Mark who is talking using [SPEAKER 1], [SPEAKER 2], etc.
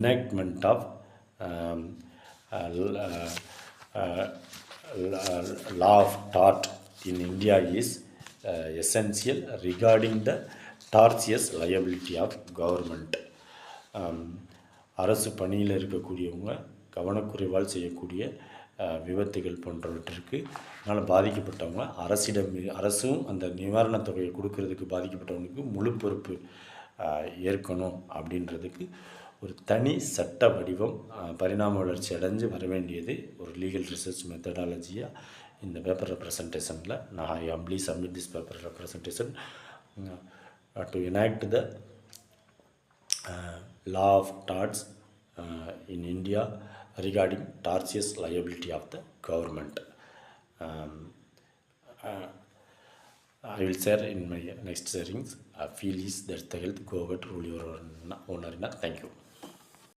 [SPEAKER 1] enactment of um, uh, uh, law of tort in India is essential regarding the tortious liability of government. அரசு பணியில் இருக்கக்கூடியவங்க கவனக்குறைவால் செய்யக்கூடிய விபத்துகள் போன்றவற்றிற்கு அதனால் பாதிக்கப்பட்டவங்க அரசும் அந்த நிவாரணத் தொகையை கொடுக்கறதுக்கு பாதிக்கப்பட்டவங்களுக்கு முழு பொறுப்பு ஏற்கணும் அப்படின்றதுக்கு ஒரு தனி சட்ட வடிவம் பரிணாம வளர்ச்சி அடைஞ்சு வர வேண்டியது ஒரு லீகல் ரிசர்ச் மெத்தடாலஜியாக இந்த பேப்பர் ரெப்ரசன்டேஷனில் நான் I humbly submit this paper representation to enact the law of torts in India regarding tortious liability of the government. I will share in my next sharings. Feel is that's the health. Go ahead, rule your own. Thank you.